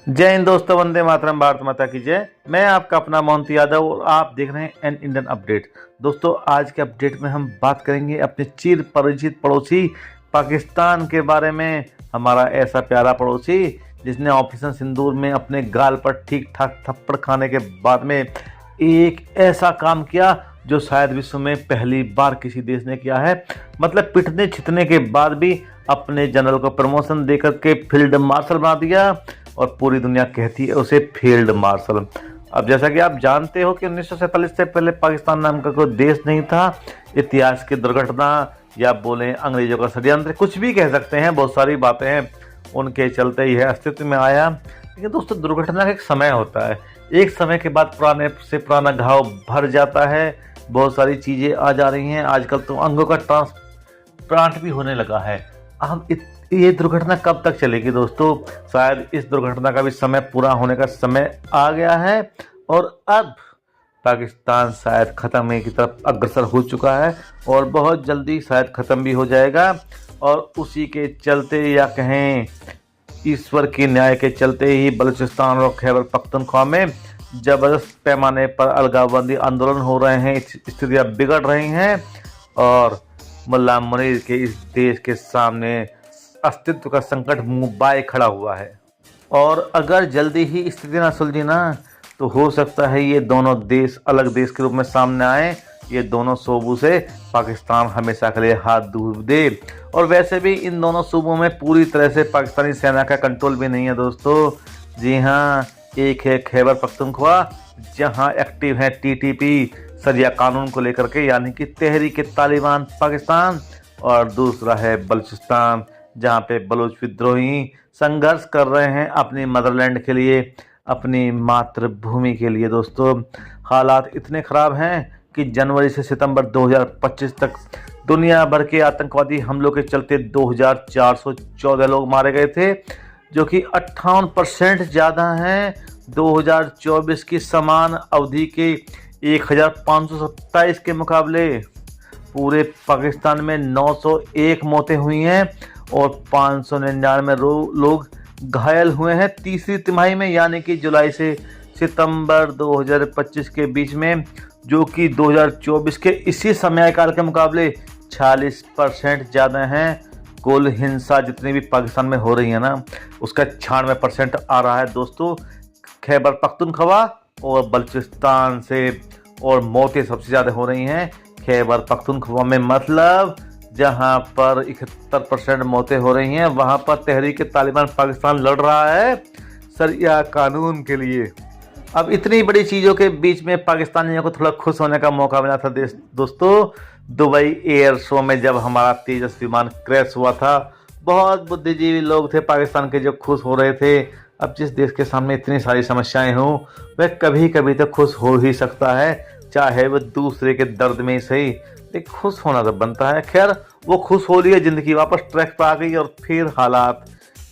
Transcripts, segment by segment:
जय हिंद दोस्तों, वंदे मातरम, भारत माता की जय। मैं आपका अपना मोहंती यादव और आप देख रहे हैं एन इंडियन अपडेट। दोस्तों, आज के अपडेट में हम बात करेंगे अपने चिर परिचित पड़ोसी पाकिस्तान के बारे में। हमारा ऐसा प्यारा पड़ोसी जिसने ऑपरेशन सिंदूर में अपने गाल पर ठीक ठाक थप्पड़ खाने के बाद में एक ऐसा काम किया जो शायद विश्व में पहली बार किसी देश ने किया है। मतलब पिटने छिटने के बाद भी अपने जनरल को प्रमोशन देकर के फील्ड मार्शल बना दिया और पूरी दुनिया कहती है उसे फील्ड मार्शल। अब जैसा कि आप जानते हो कि 1947 से पहले पाकिस्तान नाम का कोई देश नहीं था। इतिहास की दुर्घटना या बोले अंग्रेजों का षड्यंत्र, कुछ भी कह सकते हैं, बहुत सारी बातें हैं, उनके चलते ही है अस्तित्व में आया। लेकिन दोस्तों, दुर्घटना का एक समय होता है, एक समय के बाद पुराने से पुराना घाव भर जाता है। बहुत सारी चीज़ें आ जा रही हैं, आजकल तो अंगों का ट्रांसप्लांट भी होने लगा है। हम ये दुर्घटना कब तक चलेगी दोस्तों? शायद इस दुर्घटना का भी समय पूरा होने का समय आ गया है और अब पाकिस्तान शायद खत्म की तरफ अग्रसर हो चुका है और बहुत जल्दी शायद खत्म भी हो जाएगा। और उसी के चलते या कहें ईश्वर के न्याय के चलते ही बलूचिस्तान और खैबर पख्तूनख्वा में जबरदस्त पैमाने पर अलगावबंदी आंदोलन हो रहे हैं, स्थितियां बिगड़ रही हैं और मुल्ला मुनीर के इस देश के सामने अस्तित्व का संकट मुंह बाए खड़ा हुआ है। और अगर जल्दी ही स्थिति ना सुलझी ना, तो हो सकता है ये दोनों देश अलग देश के रूप में सामने आए। ये दोनों सूबों से पाकिस्तान हमेशा के लिए हाथ दूर दे। और वैसे भी इन दोनों सूबों में पूरी तरह से पाकिस्तानी सेना का कंट्रोल भी नहीं है दोस्तों। जी हाँ, एक है खैबर पख्तूनख्वा जहाँ एक्टिव है टीटीपी सरिया कानून को लेकर के, यानी कि तहरीक तालिबान पाकिस्तान, और दूसरा है बलूचिस्तान जहाँ पे बलूच विद्रोही संघर्ष कर रहे हैं अपनी मदरलैंड के लिए, अपनी मातृभूमि के लिए। दोस्तों, हालात इतने ख़राब हैं कि जनवरी से सितंबर 2025 तक दुनिया भर के आतंकवादी हमलों के चलते 2414 लोग मारे गए थे, जो कि 58% ज़्यादा हैं 2024 की समान अवधि के 1527 के मुकाबले। पूरे पाकिस्तान में 901 मौतें हुई हैं और 599 लोग घायल हुए हैं तीसरी तिमाही में, यानी कि जुलाई से सितंबर 2025 के बीच में, जो कि 2024 के इसी समयकाल के मुकाबले 46% ज़्यादा हैं। कुल हिंसा जितनी भी पाकिस्तान में हो रही है ना, उसका 96% आ रहा है दोस्तों खैबर पख्तूनख्वा और बलूचिस्तान से। और मौतें सबसे ज़्यादा हो रही हैं खैबर पख्तूनख्वा में, मतलब जहां पर 71% मौतें हो रही हैं, वहां पर तहरीक तालिबान पाकिस्तान लड़ रहा है शरिया कानून के लिए। अब इतनी बड़ी चीज़ों के बीच में पाकिस्तानियों को थोड़ा खुश होने का मौका मिला था दोस्तों दुबई एयर शो में, जब हमारा तेजस विमान क्रैश हुआ था। बहुत बुद्धिजीवी लोग थे पाकिस्तान के जो खुश हो रहे थे। अब जिस देश के सामने इतनी सारी समस्याएं हों, वह कभी कभी तो खुश हो ही सकता है, चाहे वह दूसरे के दर्द में ही सही, लेकिन खुश होना तो बनता है। खैर, वो खुश हो रही है, जिंदगी वापस ट्रैक पर आ गई और फिर हालात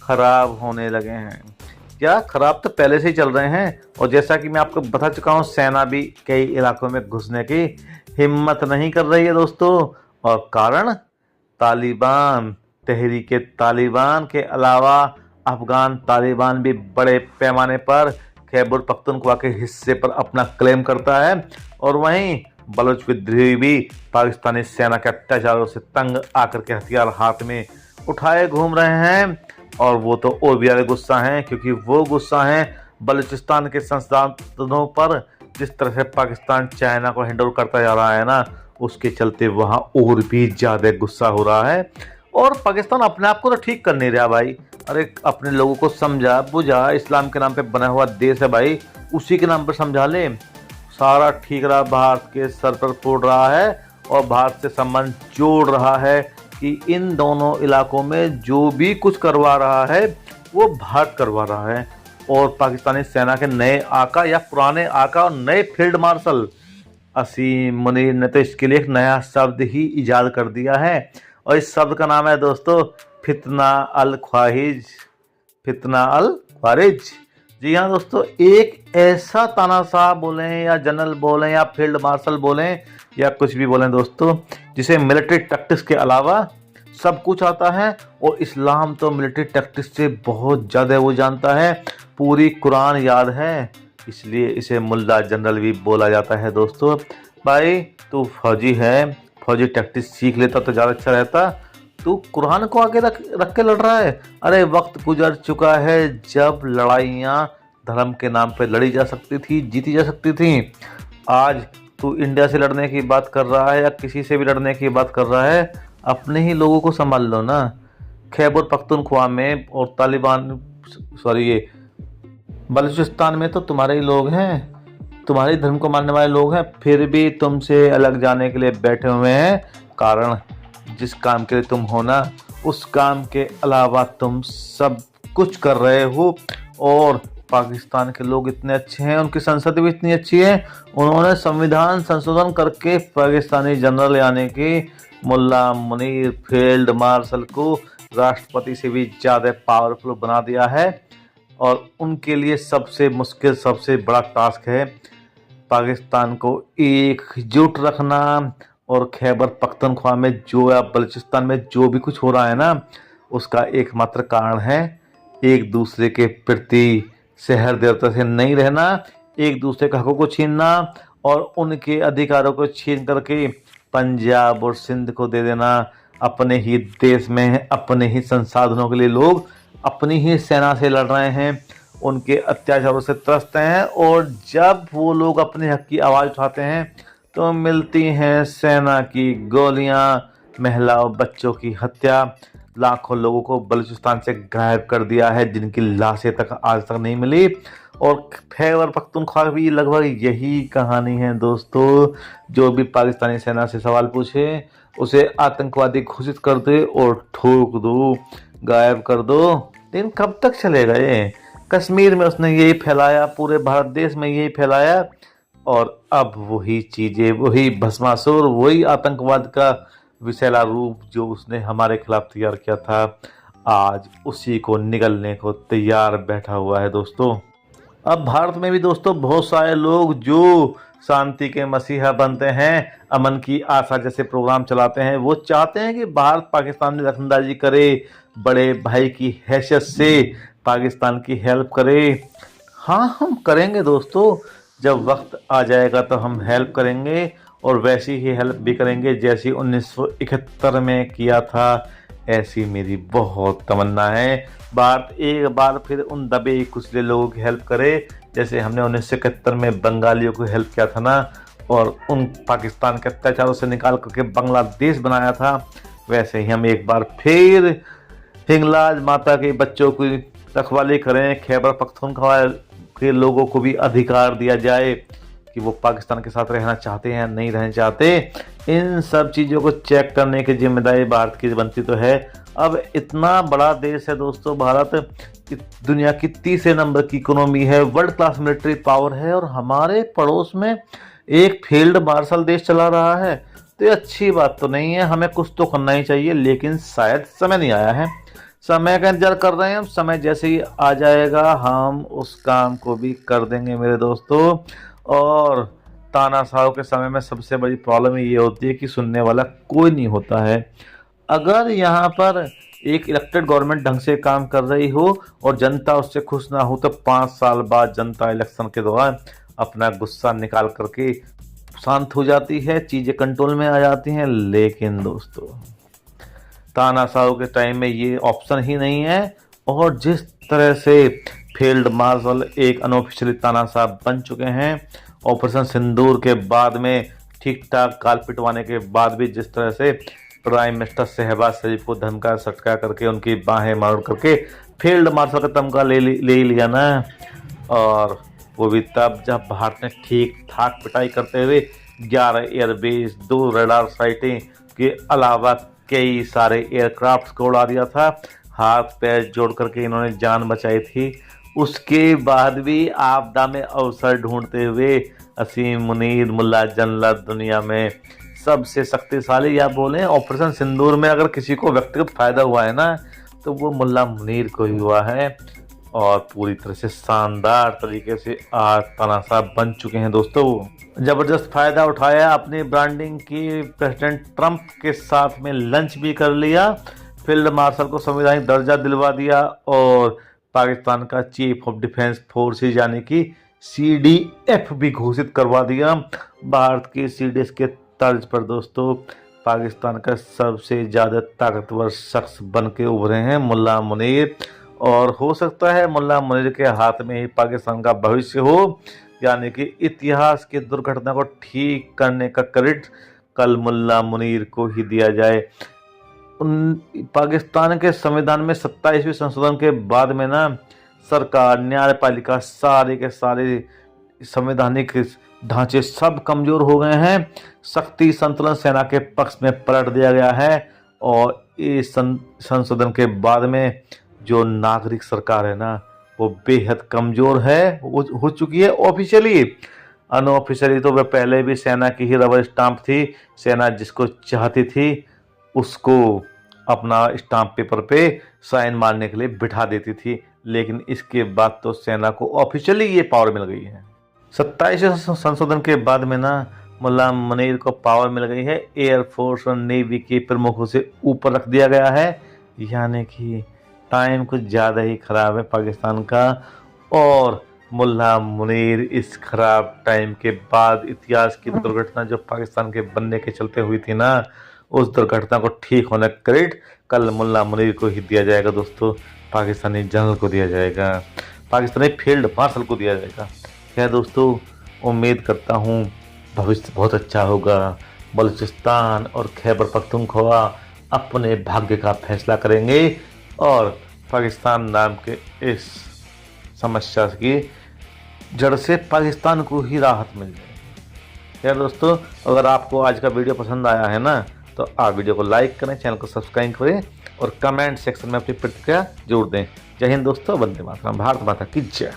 खराब होने लगे हैं। क्या खराब तो पहले से ही चल रहे हैं, और जैसा कि मैं आपको बता चुका हूँ, सेना भी कई इलाकों में घुसने की हिम्मत नहीं कर रही है दोस्तों। और कारण तालिबान, तहरीक तालिबान के अलावा अफगान तालिबान भी बड़े पैमाने पर खैबर पख्तूनख्वा के हिस्से पर अपना क्लेम करता है। और वहीं बलूच विद्रोही भी पाकिस्तानी सेना के अत्याचारों से तंग आकर के हथियार हाथ में उठाए घूम रहे हैं। और वो तो और भी ज़्यादा गुस्सा हैं, क्योंकि वो गुस्सा हैं बलूचिस्तान के संसाधनों पर। जिस तरह से पाकिस्तान चाइना को हैंड ओवर करता जा रहा है ना, उसके चलते वहाँ और भी ज़्यादा गुस्सा हो रहा है। और पाकिस्तान अपने आप को तो ठीक कर नहीं रहा भाई। अरे, अपने लोगों को समझा बुझा, इस्लाम के नाम पे बना हुआ देश है भाई, उसी के नाम पर समझा ले। सारा ठीक रहा भारत के सर पर फोड़ रहा है और भारत से संबंध जोड़ रहा है कि इन दोनों इलाकों में जो भी कुछ करवा रहा है वो भारत करवा रहा है। और पाकिस्तानी सेना के नए आका या पुराने आका और नए फील्ड मार्शल असीम मुनीर ने तो इसके लिए एक नया शब्द ही इजाद कर दिया है, और इस शब्द का नाम है दोस्तों फितना अल ख्वारिज। फितना अल ख्वारिज, जी हाँ दोस्तों, एक ऐसा तानाशाह बोलें या जनरल बोलें या फील्ड मार्शल बोलें या कुछ भी बोलें दोस्तों, जिसे मिलिट्री टैक्टिक्स के अलावा सब कुछ आता है। और इस्लाम तो मिलिट्री टैक्टिक्स से बहुत ज़्यादा वो जानता है। पूरी कुरान याद है, इसलिए इसे मुल्ला जनरल भी बोला जाता है। दोस्तों भाई तू फौजी है, फौजी टैक्टिस सीख लेता तो ज़्यादा अच्छा रहता। तू कुरान को आगे रख के लड़ रहा है। अरे वक्त गुजर चुका है जब लड़ाइयाँ धर्म के नाम पे लड़ी जा सकती थी, जीती जा सकती थी। आज तू इंडिया से लड़ने की बात कर रहा है या किसी से भी लड़ने की बात कर रहा है, अपने ही लोगों को संभाल लो ना। खैबर पख्तूनख्वा में और ये बलूचिस्तान में तो तुम्हारे ही लोग हैं, तुम्हारे धर्म को मानने वाले लोग हैं, फिर भी तुमसे अलग जाने के लिए बैठे हुए हैं। कारण जिस काम के लिए तुम हो ना, उस काम के अलावा तुम सब कुछ कर रहे हो। और पाकिस्तान के लोग इतने अच्छे हैं, उनकी संसद भी इतनी अच्छी है, उन्होंने संविधान संशोधन करके पाकिस्तानी जनरल यानी कि मुल्ला मुनीर फील्ड मार्शल को राष्ट्रपति से भी ज़्यादा पावरफुल बना दिया है। और उनके लिए सबसे मुश्किल, सबसे बड़ा टास्क है पाकिस्तान को एकजुट रखना। और खैबर पख्तूनख्वा में जो या बलूचिस्तान में जो भी कुछ हो रहा है ना, उसका एकमात्र कारण है एक दूसरे के प्रति सहृदयता से नहीं रहना, एक दूसरे के हकों को छीनना और उनके अधिकारों को छीन करके पंजाब और सिंध को दे देना। अपने ही देश में अपने ही संसाधनों के लिए लोग अपनी ही सेना से लड़ रहे हैं, उनके अत्याचारों से त्रस्त हैं। और जब वो लोग अपने हक की आवाज़ उठाते हैं तो मिलती हैं सेना की गोलियां, महिला और बच्चों की हत्या। लाखों लोगों को बलूचिस्तान से गायब कर दिया है, जिनकी लाशें तक आज तक नहीं मिली। और खैबर पख्तूनख्वा भी लगभग यही कहानी है दोस्तों। जो भी पाकिस्तानी सेना से सवाल पूछे उसे आतंकवादी घोषित कर दे और ठोक दो, गायब कर दो। लेकिन कब तक चलेगा ये? कश्मीर में उसने यही फैलाया, पूरे भारत देश में यही फैलाया, और अब वही चीज़ें, वही भस्मासुर, वही आतंकवाद का विषैला रूप जो उसने हमारे खिलाफ तैयार किया था, आज उसी को निगलने को तैयार बैठा हुआ है दोस्तों। अब भारत में भी दोस्तों बहुत सारे लोग जो शांति के मसीहा बनते हैं, अमन की आशा जैसे प्रोग्राम चलाते हैं, वो चाहते हैं कि भारत पाकिस्तान में दखलंदाजी करे, बड़े भाई की हैसियत से पाकिस्तान की हेल्प करे। हाँ, हम करेंगे दोस्तों, जब वक्त आ जाएगा तो हम हेल्प करेंगे, और वैसी ही हेल्प भी करेंगे जैसी 1971 में किया था। ऐसी मेरी बहुत तमन्ना है, भारत एक बार फिर उन दबे कुचले लोगों की हेल्प करे, जैसे हमने 1971 में बंगालियों को हेल्प किया था ना, और उन पाकिस्तान के अत्याचारों से निकाल करके बांग्लादेश बनाया था। वैसे ही हम एक बार फिर हिंगलाज माता के बच्चों की रखवाली करें, खैबर पख्तूनख्वा के लोगों को भी अधिकार दिया जाए कि वो पाकिस्तान के साथ रहना चाहते हैं या नहीं रहना चाहते। इन सब चीज़ों को चेक करने की जिम्मेदारी भारत की बनती तो है। अब इतना बड़ा देश है दोस्तों भारत, दुनिया की 30 नंबर की इकोनॉमी है, वर्ल्ड क्लास मिलिट्री पावर है, और हमारे पड़ोस में एक फील्ड मार्शल देश चला रहा है। तो ये अच्छी बात तो नहीं है, हमें कुछ तो करना ही चाहिए, लेकिन शायद समय नहीं आया है। समय का इंतजार कर रहे हैं हम, समय जैसे ही आ जाएगा हम उस काम को भी कर देंगे मेरे दोस्तों। और तानाशाह के समय में सबसे बड़ी प्रॉब्लम ये होती है कि सुनने वाला कोई नहीं होता है। अगर यहाँ पर एक इलेक्टेड गवर्नमेंट ढंग से काम कर रही हो और जनता उससे खुश ना हो, तो 5 साल बाद जनता इलेक्शन के दौरान अपना गुस्सा निकाल करके शांत हो जाती है, चीज़ें कंट्रोल में आ जाती हैं। लेकिन दोस्तों तानाशाह के टाइम में ये ऑप्शन ही नहीं है। और जिस तरह से फील्ड मार्शल एक अनऑफिशियली तानाशाह बन चुके हैं, ऑपरेशन सिंदूर के बाद में ठीक ठाक काल पिटवाने के बाद भी जिस तरह से प्राइम मिनिस्टर शहबाज शरीफ को धमका सटका करके उनकी बाहें मरोड़ करके फील्ड मार्शल का तमगा ले ही लिया ना, और वो भी तब जब भारत ने ठीक ठाक पिटाई करते हुए 11 एयरबेस, 2 रडार साइटें के अलावा कई सारे एयरक्राफ्ट को उड़ा दिया था। हाथ पैर जोड़ करके इन्होंने जान बचाई थी। उसके बाद भी आपदा में अवसर ढूंढते हुए असीम मुनीर मुल्ला जनरल दुनिया में सबसे शक्तिशाली, या बोलें ऑपरेशन सिंदूर में अगर किसी को व्यक्तिगत फायदा हुआ है ना, तो वो मुल्ला मुनीर को ही हुआ है। और पूरी तरह से शानदार तरीके से आज तानाशाह बन चुके हैं दोस्तों। जबरदस्त फायदा उठाया अपनी ब्रांडिंग की, प्रेसिडेंट ट्रंप के साथ में लंच भी कर लिया, फील्ड मार्शल को संवैधानिक दर्जा दिलवा दिया, और पाकिस्तान का चीफ ऑफ डिफेंस फोर्सेज यानी कि CDF भी घोषित करवा दिया। भारत की CDF के तर्ज पर दोस्तों पाकिस्तान का सबसे ज़्यादा ताकतवर शख्स बन के उभरे हैं मुल्ला मुनीर, और हो सकता है मुल्ला मुनीर के हाथ में ही पाकिस्तान का भविष्य हो, यानी कि इतिहास की दुर्घटना को ठीक करने का क्रेडिट कल मुल्ला मुनीर को ही दिया जाए। पाकिस्तान के संविधान में 27वें संशोधन के बाद में ना सरकार, न्यायपालिका, सारे के सारे संवैधानिक ढांचे सब कमजोर हो गए हैं। शक्ति संतुलन सेना के पक्ष में पलट दिया गया है, और इस संशोधन के बाद में जो नागरिक सरकार है ना वो बेहद कमजोर है, हो चुकी है। ऑफिशियली, अनऑफिशियली तो वह पहले भी सेना की ही रबर स्टाम्प थी। सेना जिसको चाहती थी उसको अपना स्टाम्प पेपर पे साइन मारने के लिए बिठा देती थी, लेकिन इसके बाद तो सेना को ऑफिशियली ये पावर मिल गई है। 27वें संशोधन के बाद में ना मुल्ला मुनीर को पावर मिल गई है, एयरफोर्स और नेवी के प्रमुखों से ऊपर रख दिया गया है। यानी कि टाइम कुछ ज़्यादा ही ख़राब है पाकिस्तान का, और मुल्ला मुनीर इस खराब टाइम के बाद इतिहास की दुर्घटना जो पाकिस्तान के बनने के चलते हुई थी ना, उस दुर्घटना को ठीक होने का क्रेडिट कल मुल्ला मुनीर को ही दिया जाएगा दोस्तों। पाकिस्तानी जनरल को दिया जाएगा, पाकिस्तानी फील्ड मार्शल को दिया जाएगा। क्या दोस्तों, उम्मीद करता हूँ भविष्य बहुत अच्छा होगा। बलूचिस्तान और खैबर पख्तूनख्वा अपने भाग्य का फैसला करेंगे और पाकिस्तान नाम के इस समस्या की जड़ से पाकिस्तान को ही राहत मिल जाएगी। यार दोस्तों, अगर आपको आज का वीडियो पसंद आया है ना तो आप वीडियो को लाइक करें, चैनल को सब्सक्राइब करें और कमेंट सेक्शन में अपनी प्रतिक्रिया जरूर दें। जय हिंद दोस्तों, वंदे मातरम, भारत माता की जय।